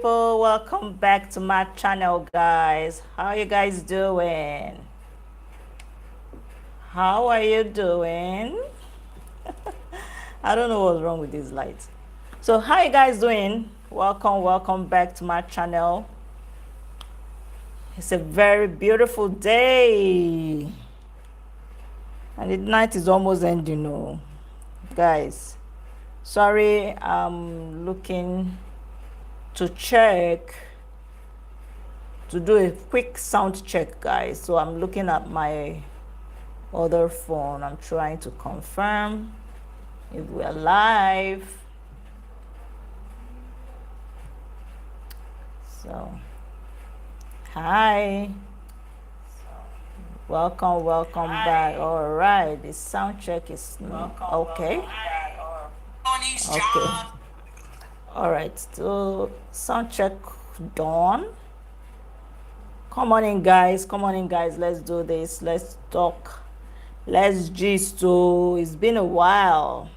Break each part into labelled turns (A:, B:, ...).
A: people, welcome back to my channel, guys. How you guys doing? How are you doing? I don't know what's wrong with these lights. So how you guys doing? Welcome back to my channel. It's a very beautiful day and the night is almost ending. Oh, guys, sorry, I'm looking to check, to do a quick sound check, guys. So I'm looking at my other phone. I'm trying to confirm if we're live. So hi, welcome back. All right, the sound check is okay. Okay, all right, so sound check done. Come on in, guys, let's do this. Let's talk, let's gist. So it's been a while,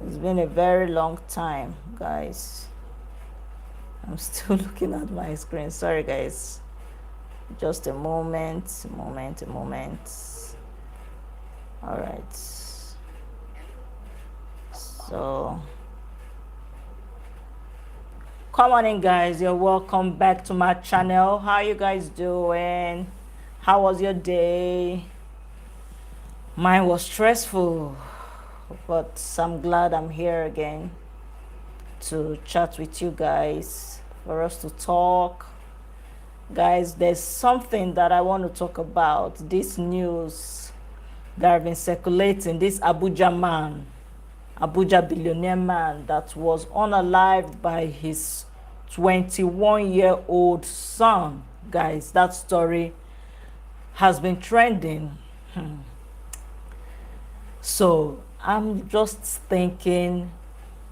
A: it's been a very long time, guys. I'm still looking at my screen. Sorry, guys. Just a moment. All right. So, come on in, guys. You're welcome back to my channel. How you guys doing? How was your day? Mine was stressful, but I'm glad I'm here again to chat with you guys, for us to talk. Guys, there's something that I want to talk about. This news that have been circulating, this Abuja billionaire man that was unalived by his 21-year-old son. Guys, that story has been trending. So I'm just thinking,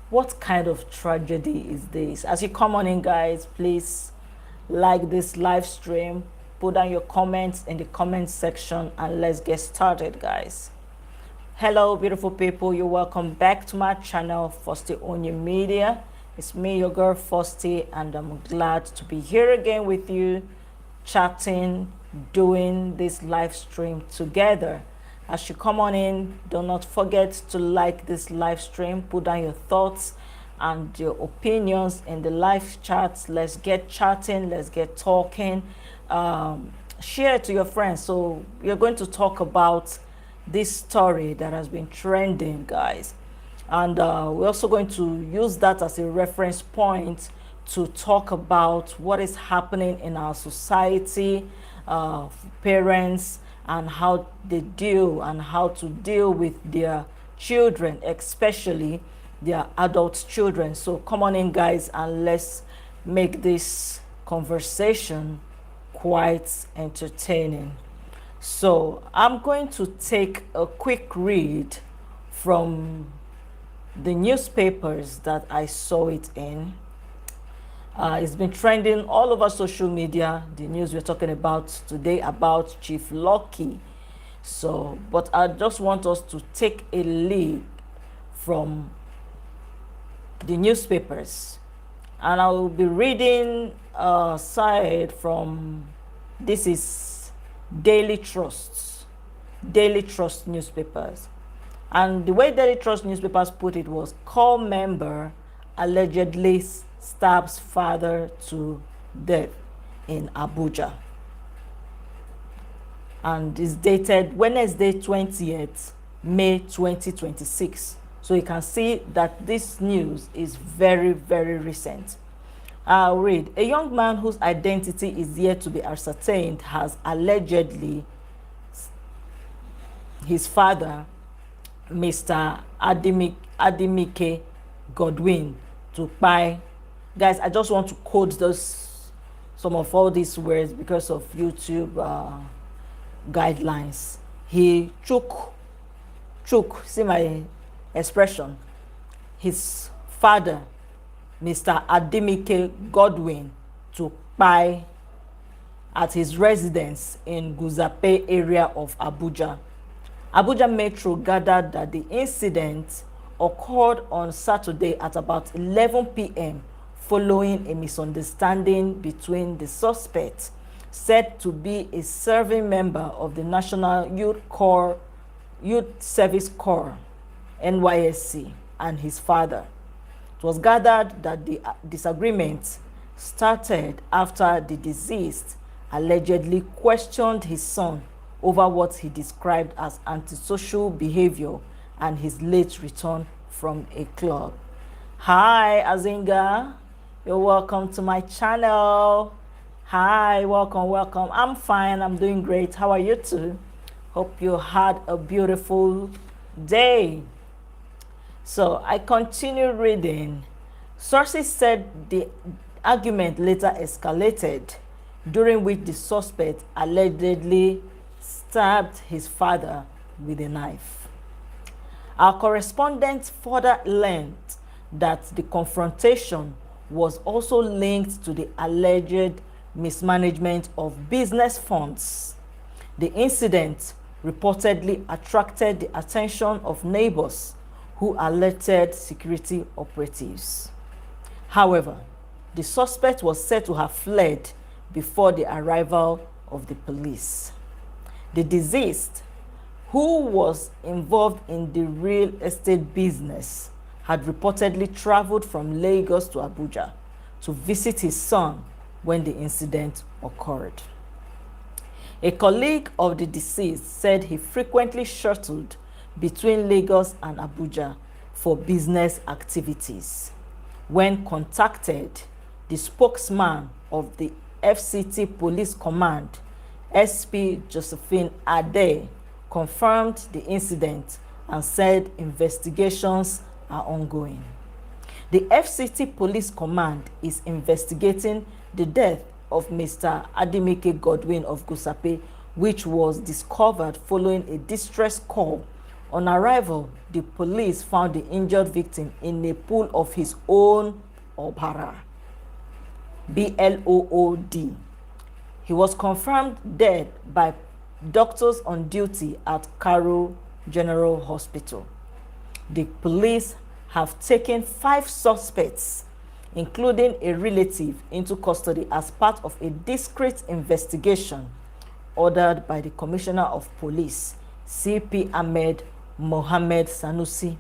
A: what kind of tragedy is this? As you come on in, guys, please like this live stream, put down your comments in the comment section, and let's get started, guys. Hello, beautiful people. You're welcome back to my channel, Fosti Onye Media. It's me, your girl Fosti, and I'm glad to be here again with you, chatting, doing this live stream together. As you come on in, do not forget to like this live stream, put down your thoughts and your opinions in the live chats. Let's get chatting, let's get talking. Share it to your friends. So we're going to talk about this story that has been trending, guys. And we're also going to use that as a reference point to talk about what is happening in our society, parents, and how they deal and how to deal with their children, especially their adult children. So come on in, guys, and let's make this conversation quite entertaining. So I'm going to take a quick read from the newspapers that I saw it in. It's been trending all over social media, the news we're talking about today about Chief Lucky. So, but I just want us to take a lead from the newspapers. And I will be reading a side from, this is Daily Trust newspapers. And the way Daily Trust newspapers put it was, call member allegedly stabs father to death in Abuja. And it's dated Wednesday 20th May 2026. So you can see that this news is very, very recent. I'll read. A young man whose identity is yet to be ascertained has allegedly his father, Mr. Adimike Godwin, to buy. Guys, I just want to quote some of all these words because of YouTube guidelines. He took, see my expression, his father, Mr. Adimike Godwin, to buy at his residence in Guzape area of Abuja. Abuja Metro gathered that the incident occurred on Saturday at about 11 p.m. following a misunderstanding between the suspect, said to be a serving member of the National Youth Service Corps, NYSC, and his father. It was gathered that the disagreement started after the deceased allegedly questioned his son over what he described as antisocial behavior and his late return from a club. Hi, Azinga. You're welcome to my channel. Hi, welcome. I'm fine. I'm doing great. How are you too? Hope you had a beautiful day. So I continue reading. Sources said the argument later escalated, during which the suspect allegedly stabbed his father with a knife. Our correspondent further learned that the confrontation was also linked to the alleged mismanagement of business funds. The incident reportedly attracted the attention of neighbors who alerted security operatives. However, the suspect was said to have fled before the arrival of the police. The deceased, who was involved in the real estate business, had reportedly traveled from Lagos to Abuja to visit his son when the incident occurred. A colleague of the deceased said he frequently shuttled between Lagos and Abuja for business activities. When contacted, the spokesman of the FCT Police Command, SP Josephine Ade, confirmed the incident and said investigations are ongoing. The FCT Police Command is investigating the death of Mr. Adimike Godwin of Gusape, which was discovered following a distress call. On arrival, the police found the injured victim in a pool of his own Obara, BLOOD. He was confirmed dead by doctors on duty at Karo General Hospital. The police have taken 5 suspects, including a relative, into custody as part of a discreet investigation ordered by the Commissioner of Police, CP Ahmed Mohammed Sanusi.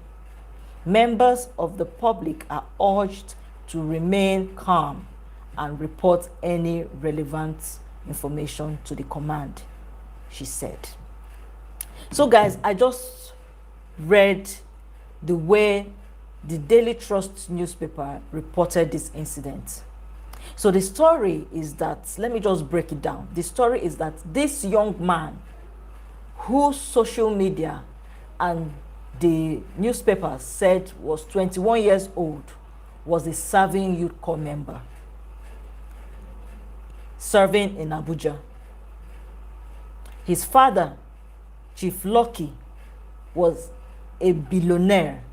A: Members of the public are urged to remain calm and report any relevant information to the command, she said. So guys, I just read the way the Daily Trust newspaper reported this incident. So the story is that, let me just break it down. The story is that this young man, whose social media and the newspaper said was 21 years old, was a serving youth corps member, serving in Abuja. His father, Chief Lucky, was a billionaire,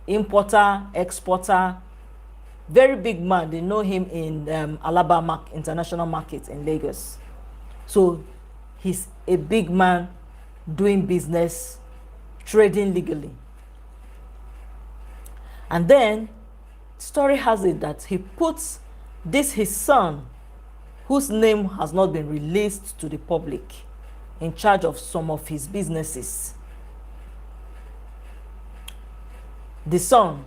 A: importer, exporter, very big man. They know him in Alabama International Market in Lagos. So he's a big man doing business, trading legally. And then story has it that he puts this his son, whose name has not been released to the public, in charge of some of his businesses. The son,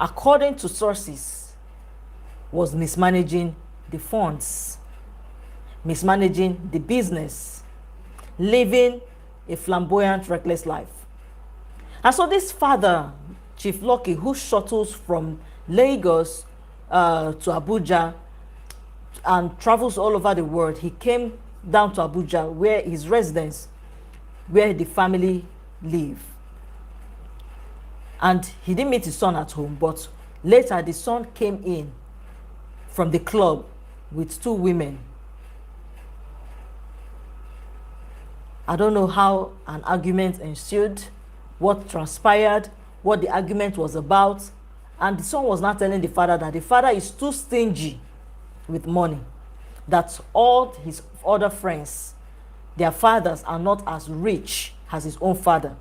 A: according to sources, was mismanaging the funds, mismanaging the business, living a flamboyant, reckless life. And so this father, Chief Lucky, who shuttles from Lagos to Abuja and travels all over the world, he came down to Abuja, where his residence, where the family live. And he didn't meet his son at home, but later the son came in from the club with 2 women. I don't know how an argument ensued, what transpired, what the argument was about. And the son was not telling the father that the father is too stingy with money, that all his other friends, their fathers are not as rich as his own father,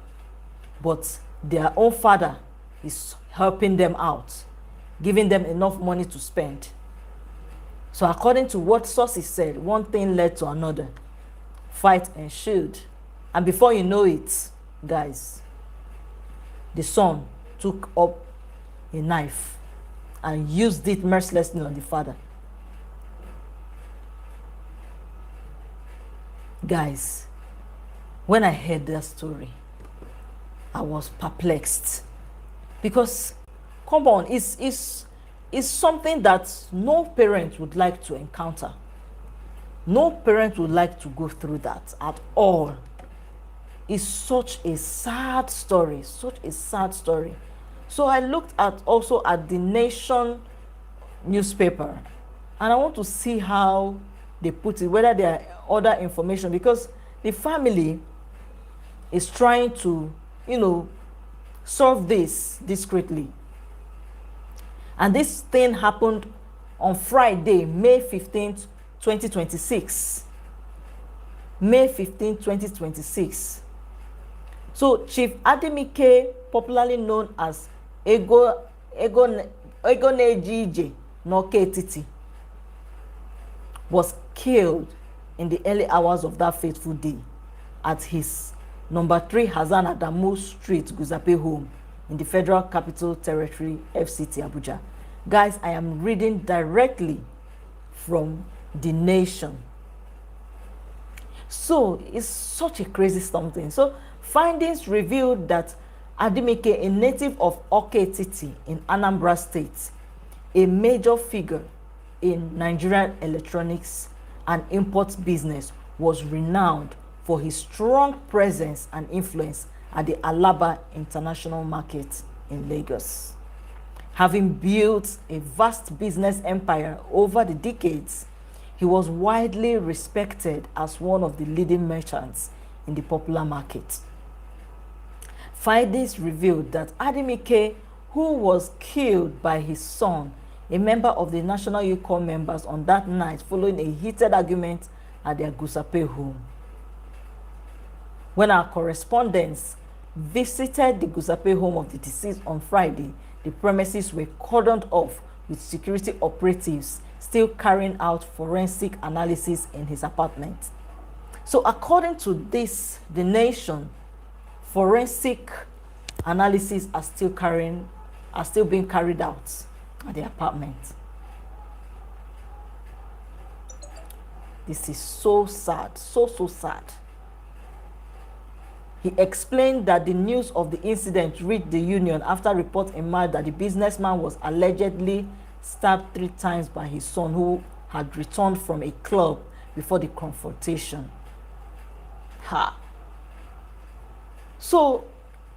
A: but their own father is helping them out. giving them enough money to spend. So according to what sources said, one thing led to another. Fight ensued. And before you know it, guys, the son took up a knife and used it mercilessly on the father. Guys, when I heard that story, I was perplexed. Because, come on, it's something that no parent would like to encounter. No parent would like to go through that at all. It's such a sad story, such a sad story. So I looked at also at the Nation newspaper, and I want to see how they put it, whether there are other information, because the family is trying to, solve this discreetly. And this thing happened on Friday, May 15th, 2026. May 15th, 2026. So Chief Adimike, popularly known as Egonejije Noketiti, was killed in the early hours of that fateful day at his number 3 Hassan Adamu Street, Guzape home in the Federal Capital Territory, FCT, Abuja. Guys, I am reading directly from the Nation. So it's such a crazy something. So findings revealed that Adimike, a native of Oketiti in Anambra State, a major figure in Nigerian electronics and import business, was renowned for his strong presence and influence at the Alaba International Market in Lagos. Having built a vast business empire over the decades, he was widely respected as one of the leading merchants in the popular market. Findings revealed that Adimike, who was killed by his son, a member of the National Youth Corps members, on that night following a heated argument at their Gusape home. When our correspondents visited the Gusape home of the deceased on Friday, the premises were cordoned off with security operatives still carrying out forensic analysis in his apartment. So according to this, the Nation, forensic analysis are still being carried out at the apartment. This is so sad, so sad. He explained that the news of the incident reached the union after reports emerged that the businessman was allegedly stabbed 3 times by his son, who had returned from a club before the confrontation. So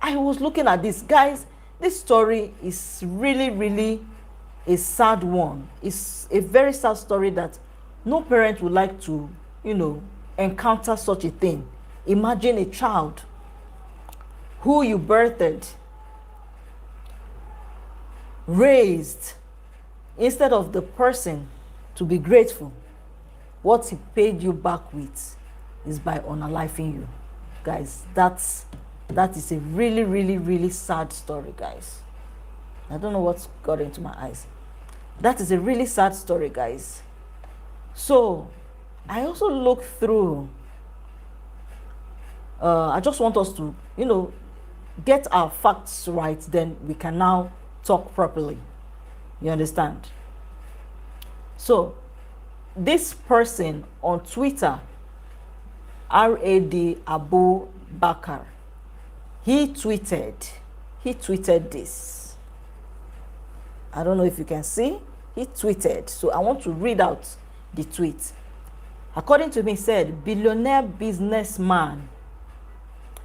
A: I was looking at this. Guys, this story is really a sad one. It's a very sad story that no parent would like to, encounter such a thing. Imagine a child who you birthed, raised, instead of the person to be grateful, what he paid you back with is by unaliving you. Guys, that is a really sad story, guys. I don't know what's got into my eyes. That is a really sad story, guys. So I also looked through, I just want us to, get our facts right, then we can now talk properly. You understand? So this person on Twitter, Rad Abu Bakar, he tweeted this. I don't know if you can see. He tweeted. So I want to read out the tweet. According to him, he said, billionaire businessman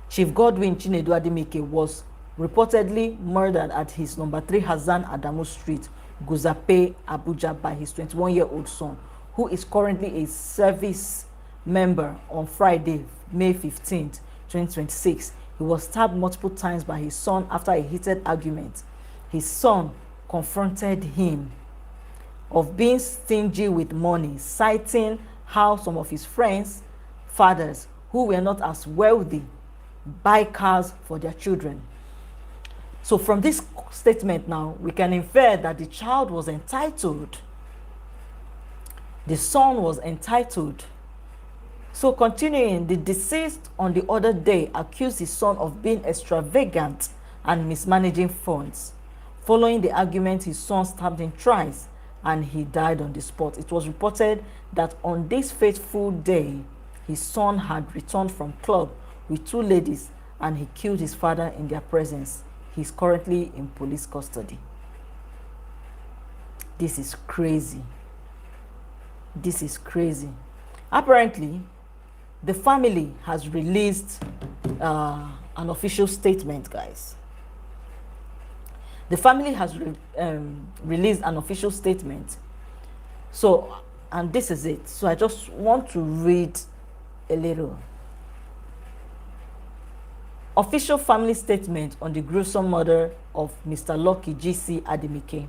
A: Chief Godwin Chinedu Adimike was reportedly murdered at his number 3 Hassan Adamu Street, Guzape, Abuja, by his 21-year-old son, who is currently a service member. On Friday, May 15th, 2026. He was stabbed multiple times by his son after a heated argument. His son confronted him of being stingy with money, citing how some of his friends' fathers, who were not as wealthy, buy cars for their children. So from this statement now, we can infer that the child was entitled. The son was entitled. So continuing, the deceased on the other day accused his son of being extravagant and mismanaging funds. Following the argument, his son stabbed him twice and he died on the spot. It was reported that on this fateful day, his son had returned from club with two ladies and he killed his father in their presence. He's currently in police custody. This is crazy. This is crazy. Apparently, the family has released an official statement, guys. The family has released an official statement. So, and this is it. So I just want to read a little. Official family statement on the gruesome murder of Mr. Lucky G.C. Adimike.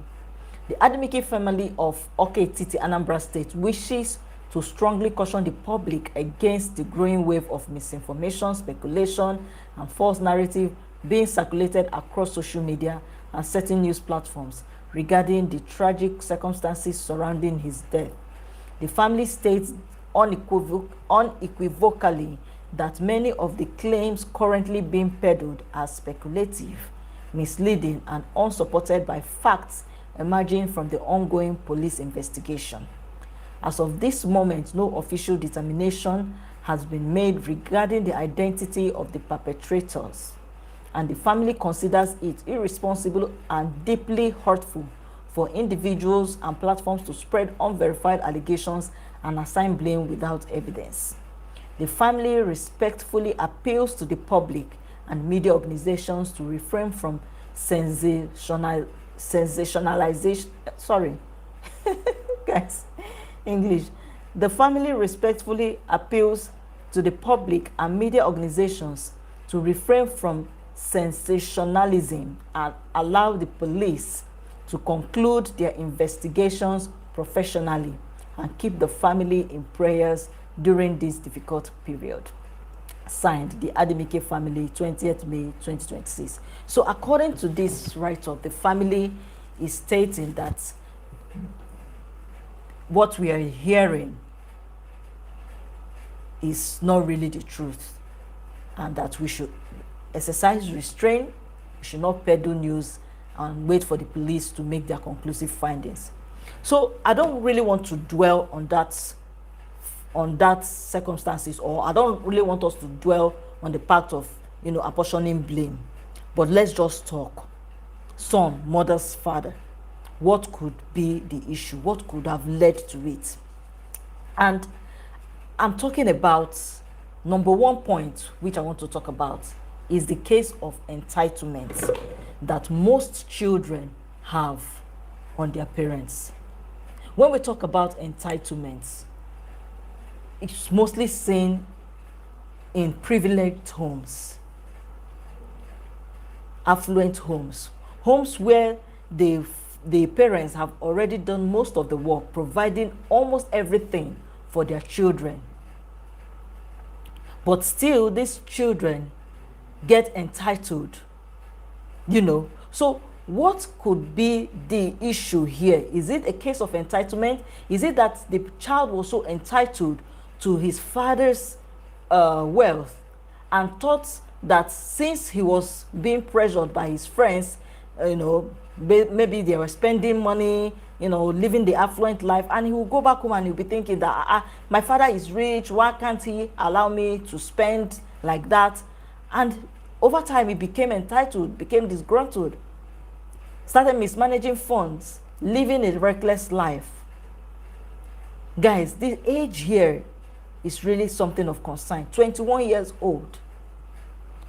A: The Adimike family of Oketiti, Anambra State, wishes to strongly caution the public against the growing wave of misinformation, speculation, and false narrative being circulated across social media and certain news platforms regarding the tragic circumstances surrounding his death. The family states unequivocally that many of the claims currently being peddled are speculative, misleading, and unsupported by facts emerging from the ongoing police investigation. As of this moment, no official determination has been made regarding the identity of the perpetrators, and the family considers it irresponsible and deeply hurtful for individuals and platforms to spread unverified allegations and assign blame without evidence. The family respectfully appeals to the public and media organizations to refrain from sensationalization. Sorry, guys, English. The family respectfully appeals to the public and media organizations to refrain from sensationalism and allow the police to conclude their investigations professionally and keep the family in prayers during this difficult period. Signed, the Adimike family, 20th May 2026. So according to this write-up, the family is stating that what we are hearing is not really the truth, and that we should exercise restraint, we should not peddle news and wait for the police to make their conclusive findings. So I don't really want to dwell on that circumstances, or I don't really want us to dwell on the part of, apportioning blame. But let's just talk. Son, mother's father. What could be the issue? What could have led to it? And I'm talking about number one point, which I want to talk about, is the case of entitlement that most children have on their parents. When we talk about entitlements, it's mostly seen in privileged homes, affluent homes, homes where the parents have already done most of the work, providing almost everything for their children. But still, these children get entitled, So what could be the issue here? Is it a case of entitlement? Is it that the child was so entitled to his father's wealth and thought that since he was being pressured by his friends, maybe they were spending money, living the affluent life, and he will go back home and he'll be thinking that my father is rich, why can't he allow me to spend like that? And over time he became entitled, became disgruntled, started mismanaging funds, living a reckless life. Guys, the age here is really something of concern. 21 years old.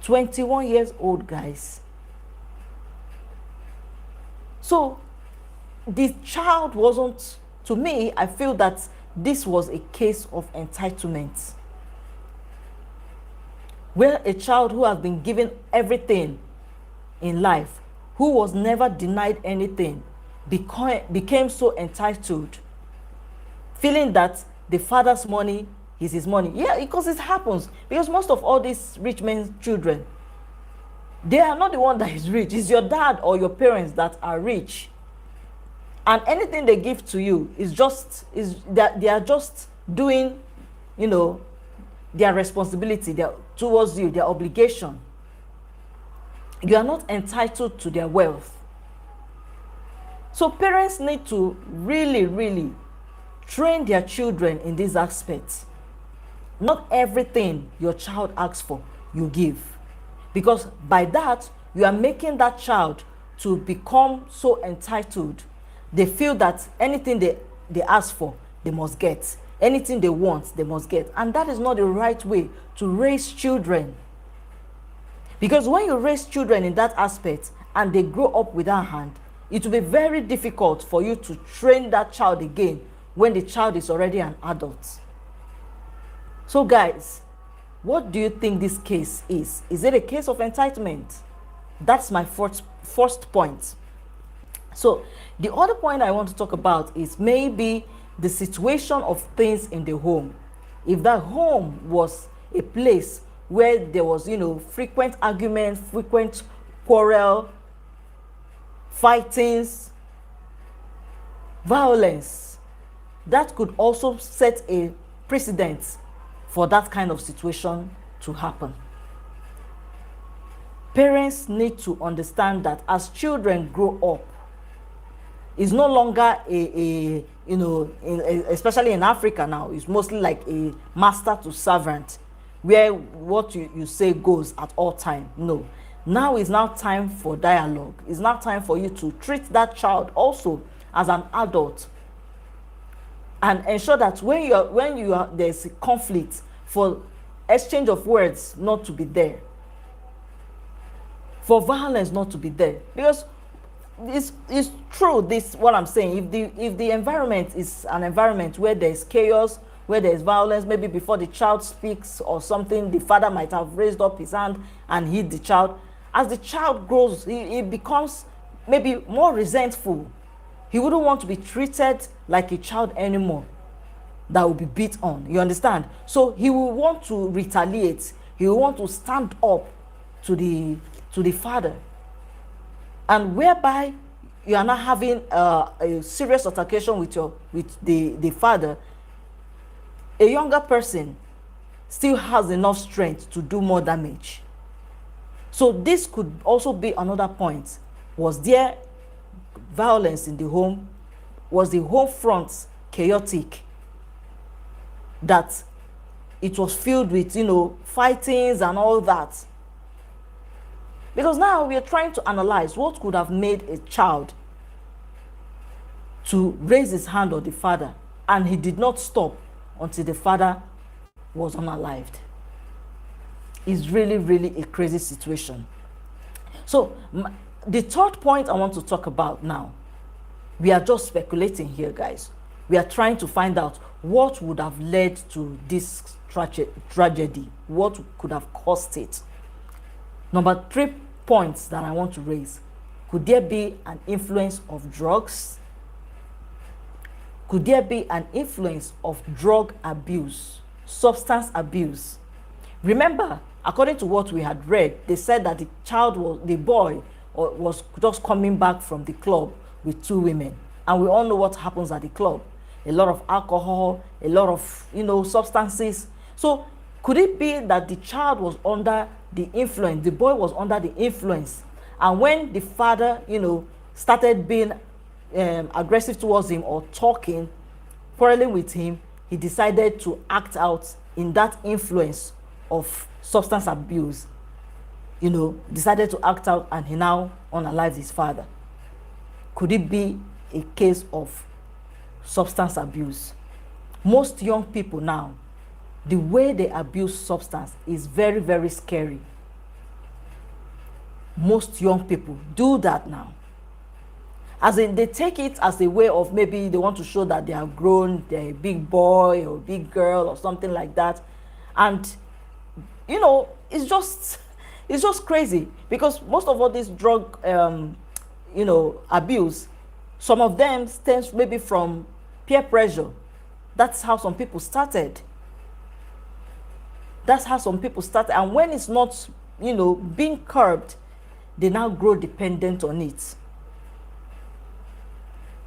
A: 21 years old, guys. So the child wasn't, to me, I feel that this was a case of entitlement, where a child who has been given everything in life, who was never denied anything, became so entitled, feeling that the father's money is his money. Yeah, because it happens. Because most of all these rich men's children, They are not the one that is rich. It's your dad or your parents that are rich. And anything they give to you is that they are just doing, their responsibility towards you, their obligation. You are not entitled to their wealth. So parents need to really, really train their children in these aspects. Not everything your child asks for, you give. Because by that, you are making that child to become so entitled. They feel that anything they ask for, they must get. Anything they want, they must get. And that is not the right way to raise children. Because when you raise children in that aspect and they grow up with that hand, it will be very difficult for you to train that child again when the child is already an adult. So guys, what do you think this case is? Is it a case of entitlement? That's my first point. So the other point I want to talk about is maybe the situation of things in the home. If that home was a place where there was, frequent arguments, frequent quarrel, fightings, violence, that could also set a precedent for that kind of situation to happen. Parents need to understand that as children grow up, it's no longer especially in Africa now, it's mostly like a master to servant, where what you say goes at all time. No. Now is now time for dialogue. It's now time for you to treat that child also as an adult and ensure that when there's a conflict, for exchange of words not to be there, for violence not to be there. Because it's true, this what I'm saying. If the environment is an environment where there's chaos, where there's violence, maybe before the child speaks or something, the father might have raised up his hand and hit the child. As the child grows, he becomes maybe more resentful. He wouldn't want to be treated like a child anymore that will be beat on. You understand? So he will want to retaliate. He will want to stand up to the father. And whereby you are not having a serious altercation with the father, a younger person still has enough strength to do more damage. So this could also be another point. Was there violence in the home? Was the home front chaotic? That it was filled with, fightings and all that? Because now we are trying to analyze what could have made a child to raise his hand on the father, and he did not stop until the father was unalived. It's really, really a crazy situation. So the third point I want to talk about now, we are just speculating here, guys. We are trying to find out what would have led to this tragedy, what could have caused it. Number 3 points that I want to raise. Could there be an influence of drugs? Could there be an influence of drug abuse, substance abuse? Remember, according to what we had read, they said that the boy was just coming back from the club with 2 women. And we all know what happens at the club. A lot of alcohol, a lot of, substances. So could it be that the child was under the influence, the boy was under the influence, and when the father, started being aggressive towards him or talking, quarreling with him, he decided to act out in that influence of substance abuse, decided to act out, and he now unalived his father? Could it be a case of substance abuse? Most young people now, the way they abuse substance is very, very scary. Most young people do that now. As in, they take it as a way of, maybe they want to show that they are grown, they're a big boy or a big girl or something like that. And, it's just crazy, because most of all this drug, abuse, some of them stems maybe from peer pressure. That's how some people started. And when it's not, being curbed, they now grow dependent on it,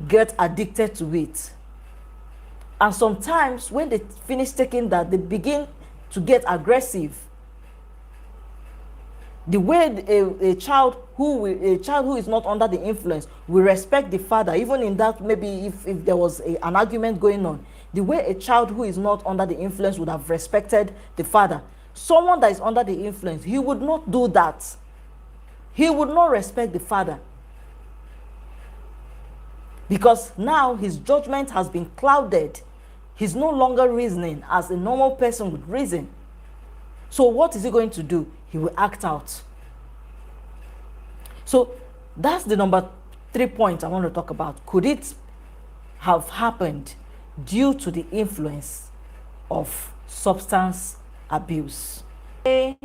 A: get addicted to it. And sometimes when they finish taking that, they begin to get aggressive. The way a child who is not under the influence will respect the father, even in that, maybe if there was an argument going on, the way a child who is not under the influence would have respected the father, someone that is under the influence, he would not do that. He would not respect the father, because now his judgment has been clouded. He's no longer reasoning as a normal person would reason. So what is he going to do? He will act out. So that's the number 3 point I want to talk about. Could it have happened due to the influence of substance abuse? Hey.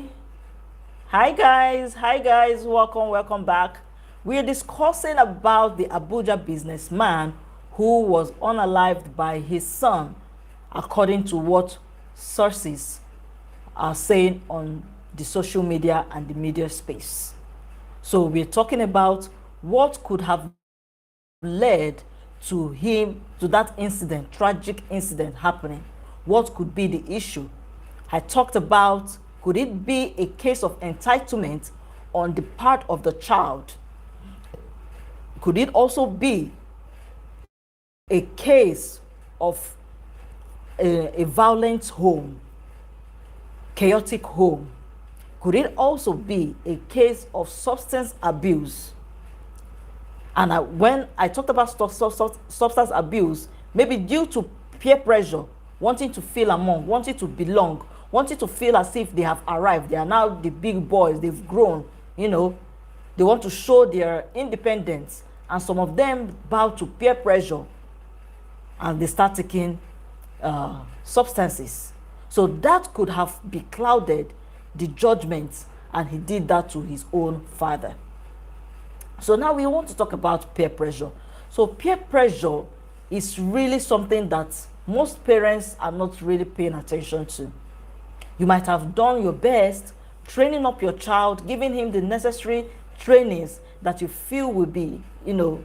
A: Hi guys, welcome back. We are discussing about the Abuja businessman who was unalived by his son, according to what sources are saying on the social media and the media space. So we're talking about what could have led to that incident, tragic incident happening. What could be the issue? I talked about, could it be a case of entitlement on the part of the child? Could it also be a case of a violent home, chaotic home? Could it also be a case of substance abuse? And when I talked about substance abuse, maybe due to peer pressure, wanting to feel among, wanting to belong, wanting to feel as if they have arrived, they are now the big boys, they've grown, you know, they want to show their independence, and some of them bow to peer pressure and they start taking substances. So that could have beclouded the judgment, and he did that to his own father. So now we want to talk about peer pressure. So peer pressure is really something that most parents are not really paying attention to. You might have done your best training up your child, giving him the necessary trainings that you feel will be, you know,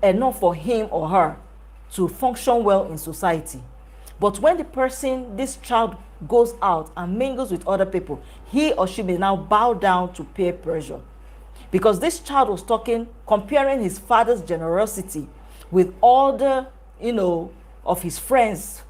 A: enough for him or her to function well in society. But when this child goes out and mingles with other people, he or she may now bow down to peer pressure. Because this child was comparing his father's generosity with all the, you know, of his friends.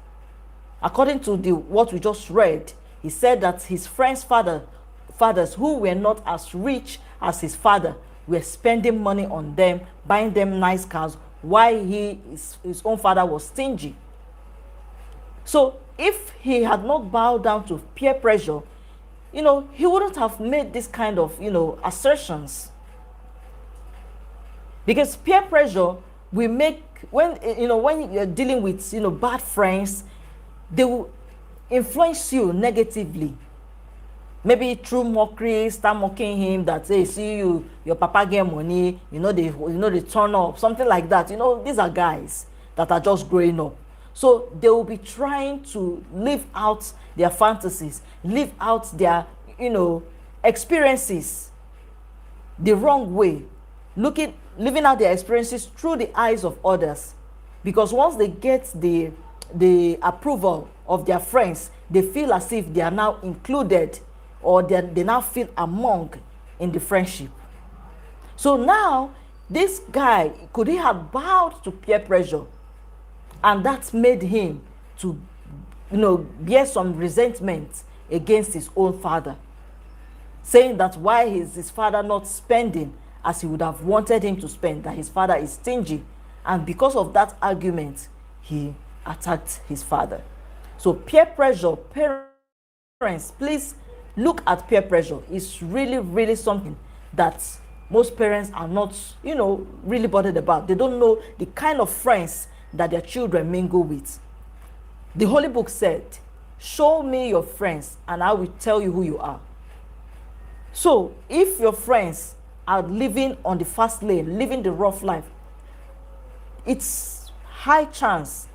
A: According to what we just read, he said that his friends' fathers who were not as rich as his father were spending money on them, buying them nice cars, while his own father was stingy. So if he had not bowed down to peer pressure, you know, he wouldn't have made this kind of, you know, assertions. Because peer pressure will make, when you're dealing with, you know, bad friends, they will influence you negatively. Maybe through mockery, start mocking him that, hey, see you, your papa get money, they turn up, something like that. You know, these are guys that are just growing up. So they will be trying to live out their fantasies, live out their, you know, experiences the wrong way, living out their experiences through the eyes of others. Because once they get the approval of their friends, they feel as if they are now included, or they now feel among in the friendship. So now this guy, could he have bowed to peer pressure? And that's made him to, you know, bear some resentment against his own father, saying that why is his father not spending as he would have wanted him to spend, that his father is stingy. And because of that argument, he attacked his father. So peer pressure, parents, please look at peer pressure. It's really, really something that most parents are not, you know, really bothered about. They don't know the kind of friends that their children mingle with. The Holy Book said, show me your friends and I will tell you who you are. So if your friends are living on the fast lane, living the rough life, it's a high chance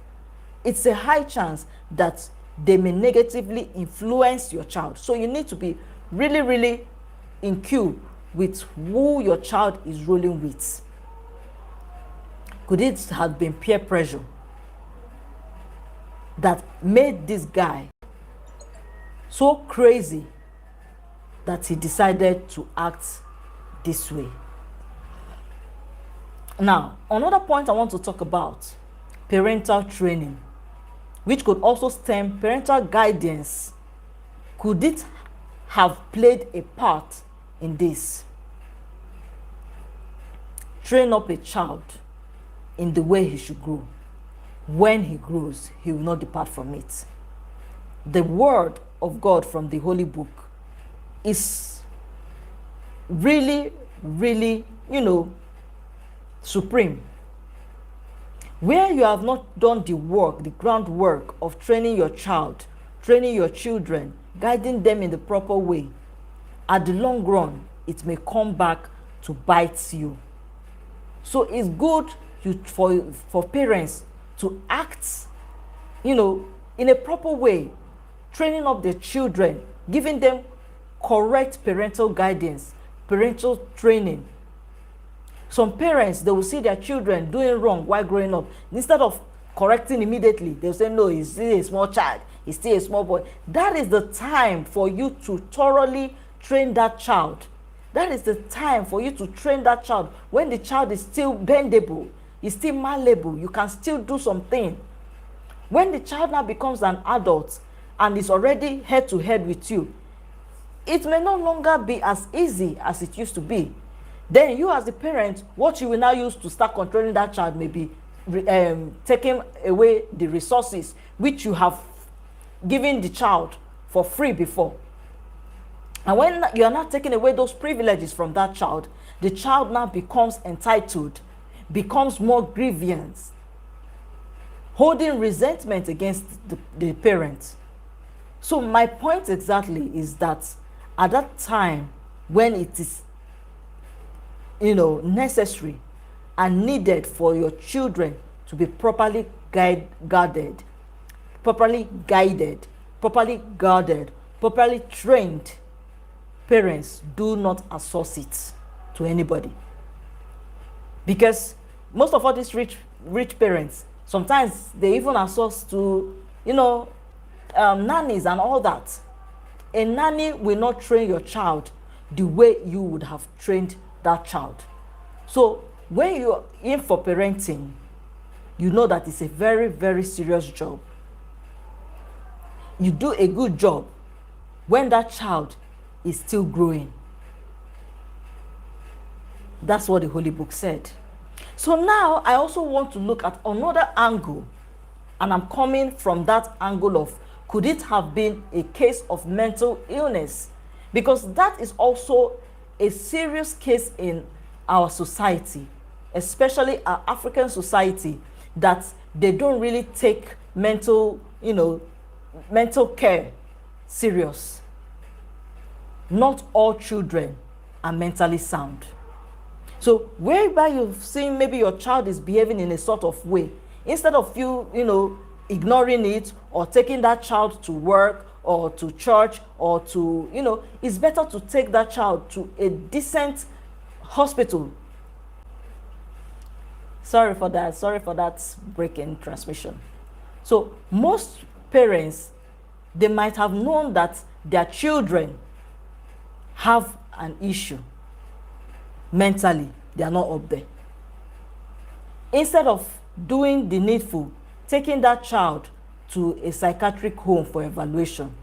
A: that they may negatively influence your child. So you need to be really, really in queue with who your child is rolling with? Could it have been peer pressure that made this guy so crazy that he decided to act this way? Now, another point I want to talk about, parental training, which could also stem parental guidance. Could it have played a part in this? Train up a child in the way he should grow. When he grows, he will not depart from it. The word of God from the Holy Book is really, really, supreme. Where you have not done the work, the groundwork of training your child, training your children, guiding them in the proper way, at the long run, it may come back to bite you. So it's good for parents to act, in a proper way, training up their children, giving them correct parental guidance, parental training. Some parents, they will see their children doing wrong while growing up. Instead of correcting immediately, they'll say, no, he's still a small child, he's still a small boy. That is the time for you to thoroughly train that child. That is the time for you to train that child when the child is still bendable, is still malleable, you can still do something. When the child now becomes an adult and is already head to head with you, it may no longer be as easy as it used to be. Then you as the parent, what you will now use to start controlling that child may be taking away the resources which you have given the child for free before. And when you are not taking away those privileges from that child, the child now becomes entitled, becomes more grievous, holding resentment against the parent. So my point exactly is that at that time when it is necessary and needed for your children to be properly guarded, properly guided, properly guarded, properly trained, parents do not outsource it to anybody. Because most of all these rich parents, sometimes they even outsource to nannies and all that. A nanny will not train your child the way you would have trained that child. So when you're in for parenting, you know that it's a very, very serious job. You do a good job when that child is still growing. That's what the Holy Book said. So now I also want to look at another angle, and I'm coming from that angle of, could it have been a case of mental illness? Because that is also a serious case in our society, especially our African society, that they don't really take mental care serious. Not all children are mentally sound. So whereby you've seen maybe your child is behaving in a sort of way, instead of you ignoring it or taking that child to work or to church or to, it's better to take that child to a decent hospital. Sorry for that break-in transmission. So most parents, they might have known that their children have an issue mentally, they are not up there. Instead of doing the needful, taking that child to a psychiatric home for evaluation,